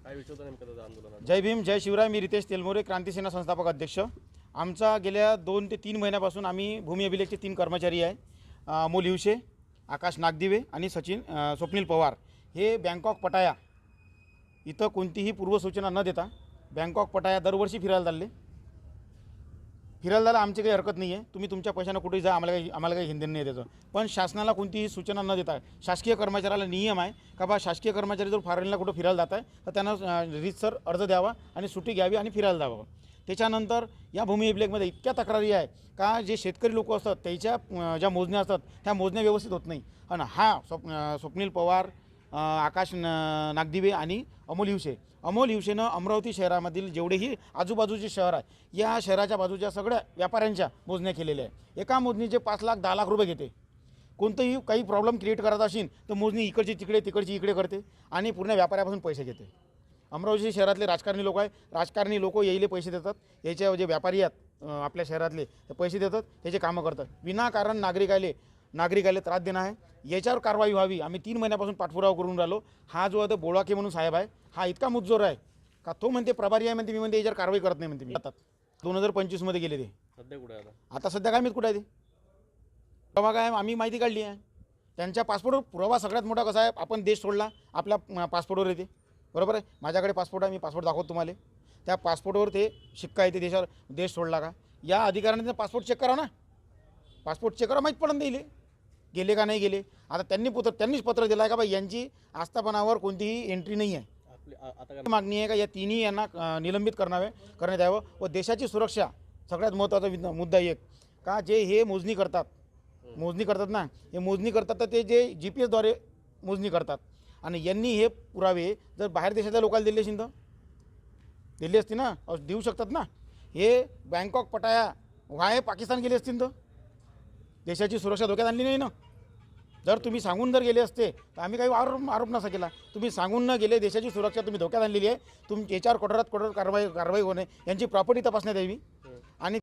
काय विषय होता नेमका त्याचा आंदोलनात? जय भीम जय शिवराय. मी रितेश तेलमोरे, क्रांतिसेना संस्थापक अध्यक्ष. आमचा गेल्या 2 ते 3 महिन्यापासून आम्ही भूमी अभिलेखचे 3 कर्मचारी आहे, अमोल हिवशे, आकाश नागदिवे आणि स्वप्नील पवार, हे बँकॉक पटाया इथं कोणतीही पूर्वसूचना न देता बँकॉक पटाया दरवर्षी फिरायला जायला आमची काही हरकत नाही आहे. तुम्ही तुमच्या पैशानं कुठेही जा, आम्हाला काही हिंदन नाही त्याचं. पण शासनाला कोणतीही सूचना न देता शासकीय कर्मचाऱ्याला नियम आहे का बा शासकीय कर्मचारी जर फॉरेनला कुठं फिरायला जात आहे तर त्यांना रीतसर अर्ज द्यावा आणि सुट्टी घ्यावी आणि फिरायला जावं. त्याच्यानंतर या भूमी अभिलेखमध्ये इतक्या तक्रारी आहे का जे शेतकरी लोक असतात त्याच्या ज्या मोजण्या असतात त्या मोजण्या व्यवस्थित होत नाही. आणि हा स्वप्नील पवार, आकाश नागदिवे आणि अमोल हिवशेनं अमरावती शहरामधील जेवढेही आजूबाजूचे शहर आहे या शहराच्या बाजूच्या सगळ्या व्यापाऱ्यांच्या मोजण्या केलेल्या आहे. एका मोजणीचे 5 लाख 10 लाख रुपये घेते. कोणतंही काही प्रॉब्लेम क्रिएट करत असेल तर मोजणी इकडची तिकडे तिकडची इकडे करते आणि पूर्ण व्यापाऱ्यापासून पैसे घेते. अमरावती शहरातले राजकारणी लोक यायले पैसे देतात, याचे जे व्यापारी आहेत आपल्या शहरातले ते पैसे देतात, त्याचे कामं करतात. विनाकारण नागरिकाले त्रास देणं आहे. याच्यावर कारवाई व्हावी. आम्ही 3 महिन्यापासून पाठपुरावा करून राहिलो. हा जो आता बोळाके म्हणून साहेब आहे हा इतका मुजोर आहे का तो म्हणते प्रभारी आहे म्हणते, मी म्हणते याच्यावर कारवाई करत नाही म्हणते. मी 2025 गेले ते. सध्या कुठे आहे आता? आता सध्या काय माहीत कुठं आहे ते. तेव्हा काय आम्ही माहिती काढली आहे त्यांच्या पासपोर्टवर. पुरावा सगळ्यात मोठा कसा आहे, आपण देश सोडला आपल्या पासपोर्टवर येते, बरोबर आहे. माझ्याकडे पासपोर्ट आहे, मी पासपोर्ट दाखवतो तुम्हाला. त्या पासपोर्टवर ते शिक्का येते देशावर, देश सोडला का. या अधिकाऱ्याने पासपोर्ट चेक करा ना, पासपोर्ट चेक करा, माहीत पडून देईल गेले का नाही गेले. आता त्यांनीच पत्र दिलं आहे का बाई यांची आस्थापनावर कोणतीही एंट्री नाही आहे. आता काय मागणी आहे का या तिन्ही यांना निलंबित करण्यात यावं. व देशाची सुरक्षा सगळ्यात महत्त्वाचा मुद्दा एक का जे हे मोजणी करतात ना, हे मोजणी करतात तर ते जे GPS द्वारे मोजणी करतात आणि यांनी हे पुरावे जर बाहेर देशातल्या लोकांना दिले असतील ना, देऊ शकतात ना. हे बँकॉक पटाया व्हाय पाकिस्तान गेले असतील तर देशाची सुरक्षा धोक्यात आणली नाही ना. जर तुम्ही सांगून गेले असते तर आम्ही काही आरोप नसा केला. तुम्ही सांगून न गेले, देशाची सुरक्षा तुम्ही धोक्यात आणलेली आहे. याच्यावर कठोरात कठोर कारवाई होणे, यांची प्रॉपर्टी तपासण्यात यावी.